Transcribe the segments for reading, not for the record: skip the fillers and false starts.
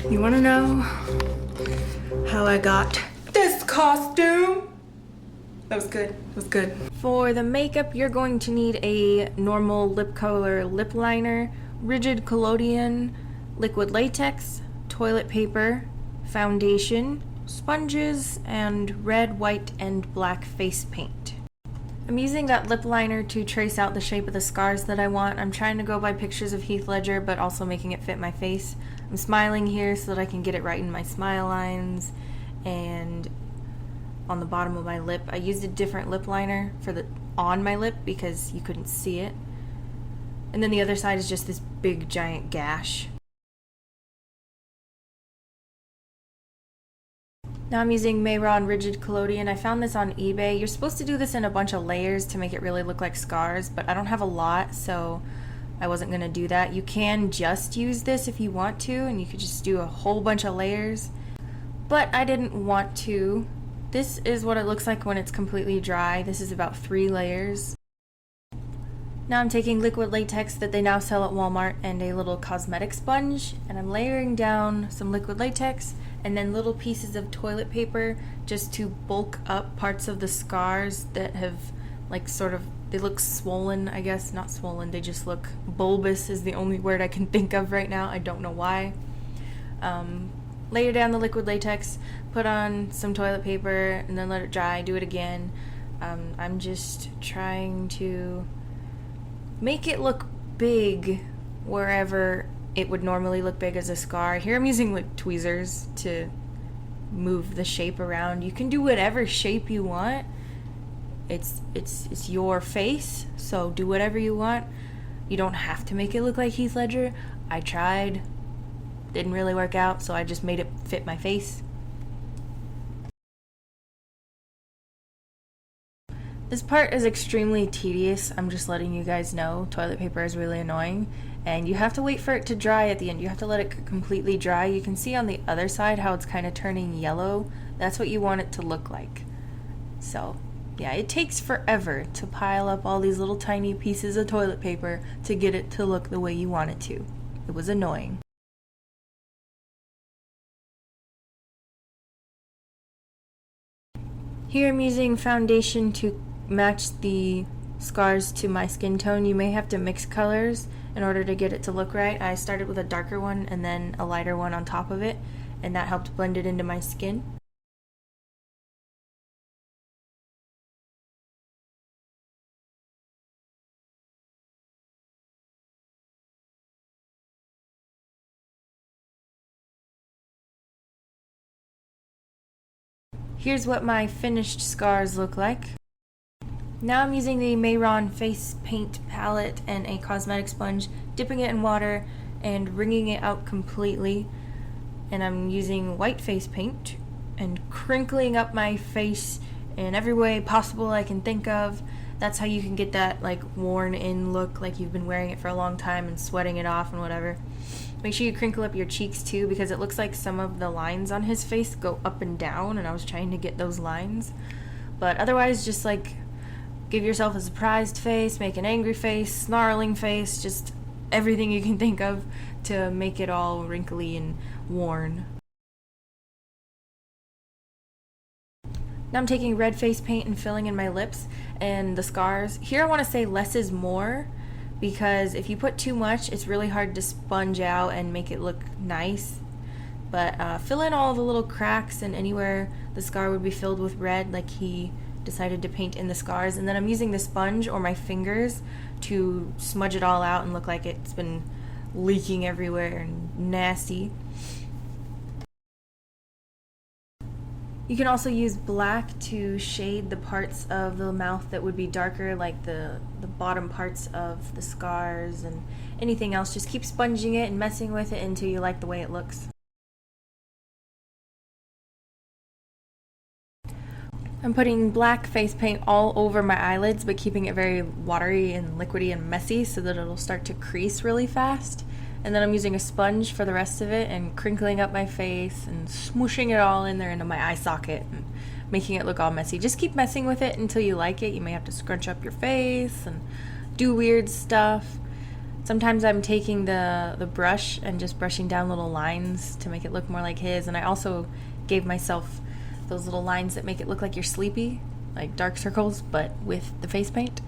You wanna know how I got this costume? That was good. It was good. For the makeup, you're going to need a normal lip color lip liner, rigid collodion, liquid latex, toilet paper, foundation, sponges, and red, white, and black face paint. I'm using that lip liner to trace out the shape of the scars that I want. I'm trying to go by pictures of Heath Ledger, but also making it fit my face. I'm smiling here so that I can get it right in my smile lines and on the bottom of my lip. I used a different lip liner for the on my lip because you couldn't see it. And then the other side is just this big giant gash. Now I'm using Mayron Rigid Collodion. I found this on eBay. You're supposed to do this in a bunch of layers to make it really look like scars, but I don't have a lot, so I wasn't going to do that. You can just use this if you want to, and you could just do a whole bunch of layers, but I didn't want to. This is what it looks like when it's completely dry. This is about 3 layers. Now I'm taking liquid latex that they now sell at Walmart and a little cosmetic sponge, and I'm layering down some liquid latex and then little pieces of toilet paper just to bulk up parts of the scars that have like sort of, they look swollen, I guess. Not swollen, they just look bulbous is the only word I can think of right now. I don't know why. Layer down the liquid latex, put on some toilet paper, and then let it dry, do it again. I'm just trying to make it look big wherever it would normally look big as a scar. Here I'm using like tweezers to move the shape around. You can do whatever shape you want. It's your face, so do whatever you want. You don't have to make it look like Heath Ledger. I tried, didn't really work out, so I just made it fit my face. This part is extremely tedious. I'm just letting you guys know. Toilet paper is really annoying, and you have to wait for it to dry at the end. You have to let it completely dry. You can see on the other side how it's kind of turning yellow. That's what you want it to look like. So yeah, it takes forever to pile up all these little tiny pieces of toilet paper to get it to look the way you want it to. It was annoying. Here I'm using foundation to match the scars to my skin tone. You may have to mix colors in order to get it to look right. I started with a darker one and then a lighter one on top of it, and that helped blend it into my skin. Here's what my finished scars look like. Now I'm using the Mayron face paint palette and a cosmetic sponge, dipping it in water and wringing it out completely. And I'm using white face paint and crinkling up my face in every way possible I can think of. That's how you can get that like worn in look, like you've been wearing it for a long time and sweating it off and whatever. Make sure you crinkle up your cheeks too, because it looks like some of the lines on his face go up and down, and I was trying to get those lines. But otherwise, just like give yourself a surprised face, make an angry face, snarling face, just everything you can think of to make it all wrinkly and worn. Now I'm taking red face paint and filling in my lips and the scars. Here I want to say less is more, because if you put too much, it's really hard to sponge out and make it look nice. But fill in all the little cracks and anywhere the scar would be filled with red, like he decided to paint in the scars. And then I'm using the sponge or my fingers to smudge it all out and look like it's been leaking everywhere and nasty. You can also use black to shade the parts of the mouth that would be darker, like the bottom parts of the scars and anything else. Just keep sponging it and messing with it until you like the way it looks. I'm putting black face paint all over my eyelids, but keeping it very watery and liquidy and messy so that it'll start to crease really fast. And then I'm using a sponge for the rest of it and crinkling up my face and smooshing it all in there into my eye socket and making it look all messy. Just keep messing with it until you like it. You may have to scrunch up your face and do weird stuff. Sometimes I'm taking the brush and just brushing down little lines to make it look more like his, and I also gave myself those little lines that make it look like you're sleepy, like dark circles, but with the face paint.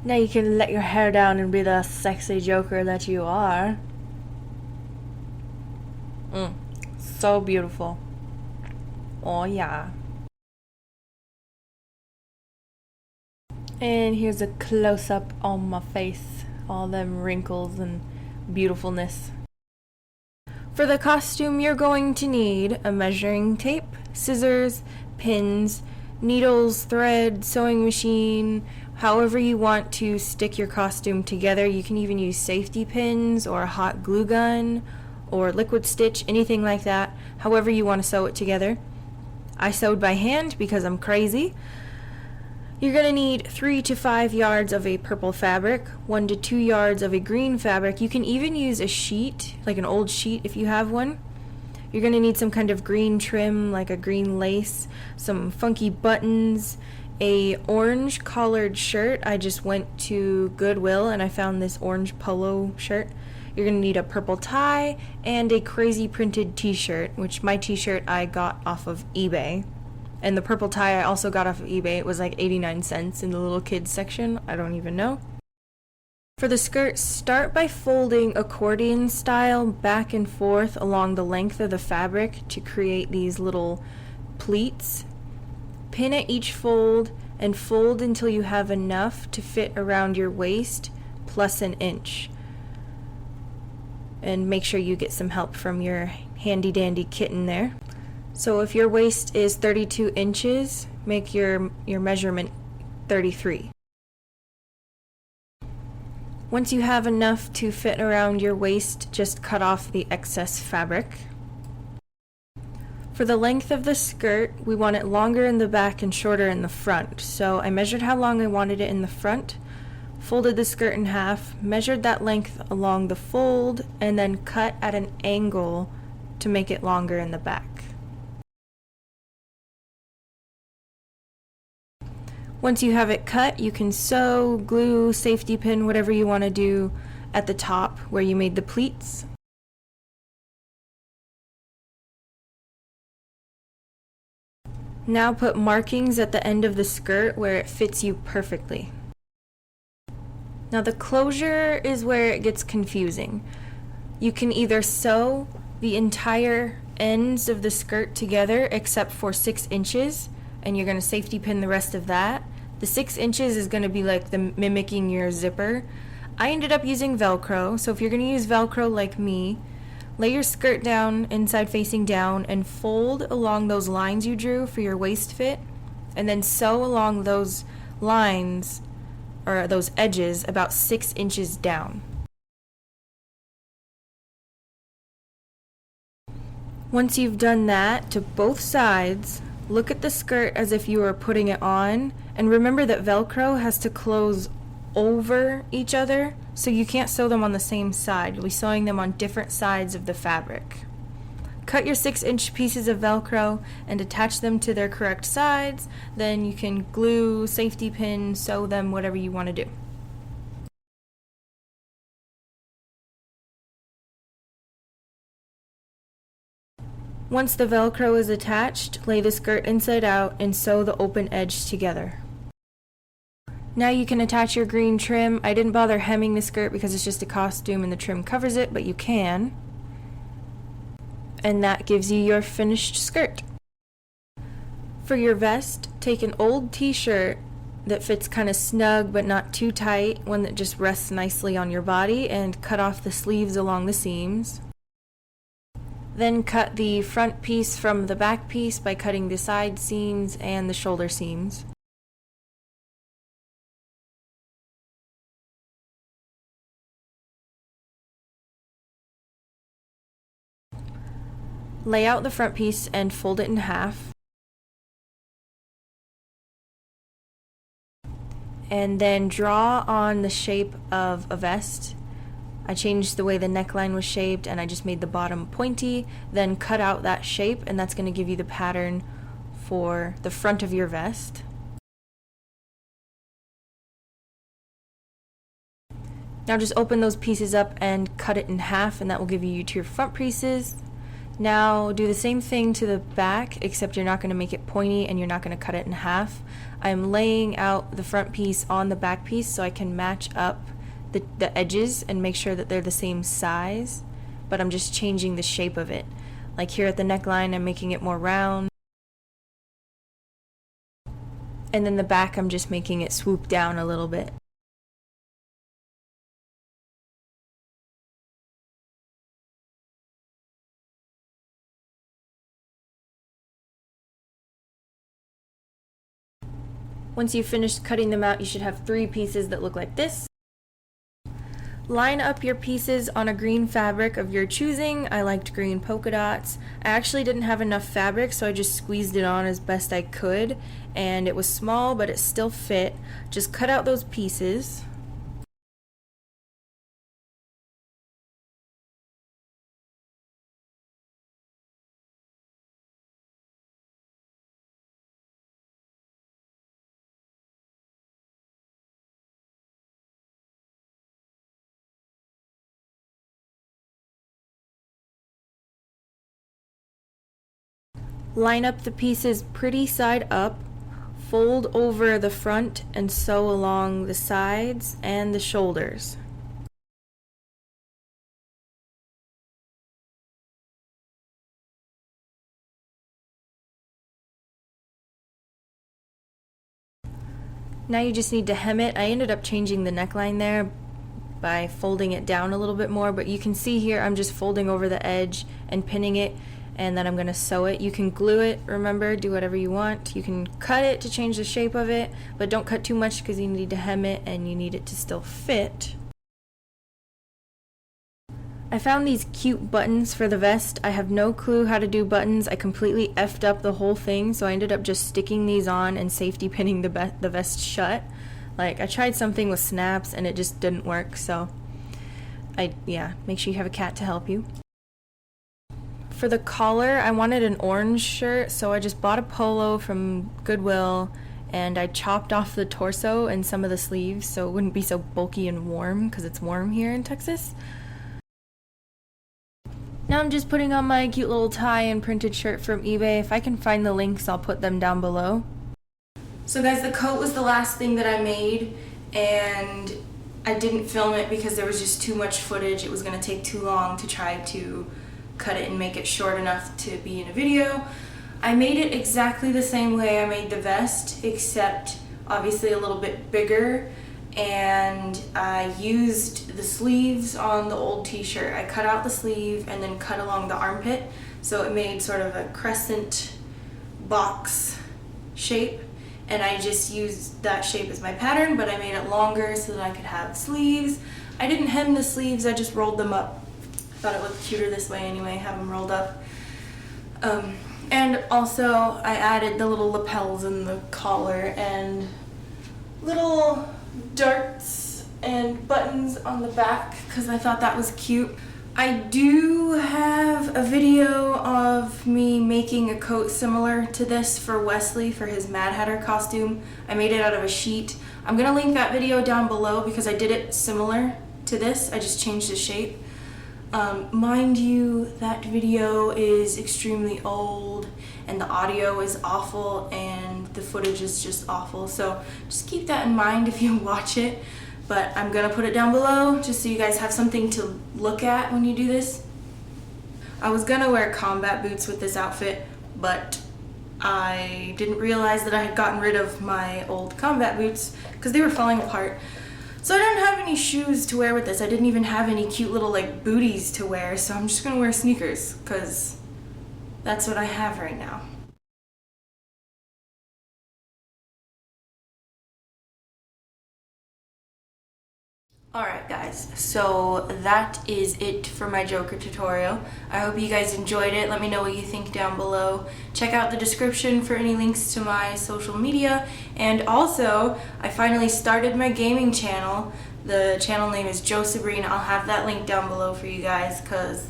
Now you can let your hair down and be the sexy Joker that you are. So beautiful. Oh yeah. And here's a close-up on my face. All them wrinkles and beautifulness. For the costume, you're going to need a measuring tape, scissors, pins, needles, thread, sewing machine, however you want to stick your costume together. You can even use safety pins or a hot glue gun or liquid stitch, anything like that, however you want to sew it together. I sewed by hand because I'm crazy. You're going to need 3 to 5 yards of a purple fabric, 1 to 2 yards of a green fabric. You can even use a sheet, like an old sheet if you have one. You're going to need some kind of green trim, like a green lace, some funky buttons, a orange collared shirt. I just went to Goodwill and I found this orange polo shirt. You're going to need a purple tie and a crazy printed t-shirt, which my t-shirt I got off of eBay. And the purple tie I also got off of eBay. It was like 89 cents in the little kids section. I don't even know. For the skirt, start by folding accordion style back and forth along the length of the fabric to create these little pleats. Pin at each fold and fold until you have enough to fit around your waist plus an inch. And make sure you get some help from your handy dandy kitten there. So if your waist is 32 inches, make your measurement 33. Once you have enough to fit around your waist, just cut off the excess fabric. For the length of the skirt, we want it longer in the back and shorter in the front. So I measured how long I wanted it in the front, folded the skirt in half, measured that length along the fold, and then cut at an angle to make it longer in the back. Once you have it cut, you can sew, glue, safety pin, whatever you want to do at the top where you made the pleats. Now put markings at the end of the skirt where it fits you perfectly. Now the closure is where it gets confusing. You can either sew the entire ends of the skirt together except for 6 inches, and you're going to safety pin the rest of that. The 6 inches is going to be like mimicking your zipper. I ended up using Velcro, so if you're going to use Velcro like me, lay your skirt down inside facing down and fold along those lines you drew for your waist fit, and then sew along those lines or those edges about 6 inches down. Once you've done that to both sides, look at the skirt as if you were putting it on, and remember that Velcro has to close over each other, so you can't sew them on the same side. You'll be sewing them on different sides of the fabric. Cut your 6-inch pieces of Velcro and attach them to their correct sides. Then you can glue, safety pin, sew them, whatever you want to do. Once the Velcro is attached, lay the skirt inside out and sew the open edge together. Now you can attach your green trim. I didn't bother hemming the skirt because it's just a costume and the trim covers it, but you can. And that gives you your finished skirt. For your vest, take an old t-shirt that fits kind of snug but not too tight, one that just rests nicely on your body, and cut off the sleeves along the seams. Then cut the front piece from the back piece by cutting the side seams and the shoulder seams. Lay out the front piece and fold it in half. And then draw on the shape of a vest. I changed the way the neckline was shaped and I just made the bottom pointy, then cut out that shape, and that's going to give you the pattern for the front of your vest. Now just open those pieces up and cut it in half, and that will give you your front pieces. Now do the same thing to the back, except you're not going to make it pointy and you're not going to cut it in half. I'm laying out the front piece on the back piece so I can match up the edges and make sure that they're the same size, but I'm just changing the shape of it. Like here at the neckline, I'm making it more round, and then the back I'm just making it swoop down a little bit. Once you've finished cutting them out, you should have 3 pieces that look like this. Line up your pieces on a green fabric of your choosing. I liked green polka dots. I actually didn't have enough fabric, so I just squeezed it on as best I could, and it was small, but it still fit. Just cut out those pieces. Line up the pieces pretty side up, fold over the front and sew along the sides and the shoulders. Now you just need to hem it. I ended up changing the neckline there by folding it down a little bit more, but you can see here I'm just folding over the edge and pinning it, and then I'm going to sew it. You can glue it, remember, do whatever you want. You can cut it to change the shape of it, but don't cut too much because you need to hem it and you need it to still fit. I found these cute buttons for the vest. I have no clue how to do buttons. I completely effed up the whole thing, so I ended up just sticking these on and safety pinning the vest shut. Like, I tried something with snaps and it just didn't work, so yeah, make sure you have a cat to help you. For the collar, I wanted an orange shirt, so I just bought a polo from Goodwill and I chopped off the torso and some of the sleeves so it wouldn't be so bulky and warm, because it's warm here in Texas. Now I'm just putting on my cute little tie and printed shirt from eBay. If I can find the links, I'll put them down below. So guys, the coat was the last thing that I made, and I didn't film it because there was just too much footage. It was going to take too long to try to cut it and make it short enough to be in a video. I made it exactly the same way I made the vest, except obviously a little bit bigger, and I used the sleeves on the old t-shirt. I cut out the sleeve and then cut along the armpit, so it made sort of a crescent box shape, and I just used that shape as my pattern, but I made it longer so that I could have sleeves. I didn't hem the sleeves, I just rolled them up. Thought it looked cuter this way anyway, have them rolled up. And also I added the little lapels in the collar and little darts and buttons on the back because I thought that was cute. I do have a video of me making a coat similar to this for Wesley for his Mad Hatter costume. I made it out of a sheet. I'm gonna link that video down below because I did it similar to this. I just changed the shape. Mind you, that video is extremely old and the audio is awful and the footage is just awful, so just keep that in mind if you watch it. But I'm gonna put it down below just so you guys have something to look at when you do this. I was gonna wear combat boots with this outfit, but I didn't realize that I had gotten rid of my old combat boots because they were falling apart. So I don't have any shoes to wear with this. I didn't even have any cute little like booties to wear, so I'm just gonna wear sneakers because that's what I have right now. Alright guys, so that is it for my Joker tutorial. I hope you guys enjoyed it. Let me know what you think down below. Check out the description for any links to my social media. And also, I finally started my gaming channel. The channel name is Joe Sabrina. I'll have that link down below for you guys because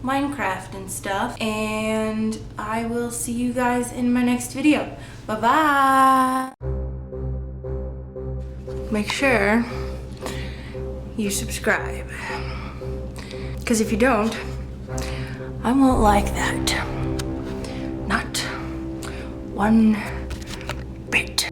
Minecraft and stuff. And I will see you guys in my next video. Bye-bye! Make sure you subscribe. Because if you don't, I won't like that. Not one bit.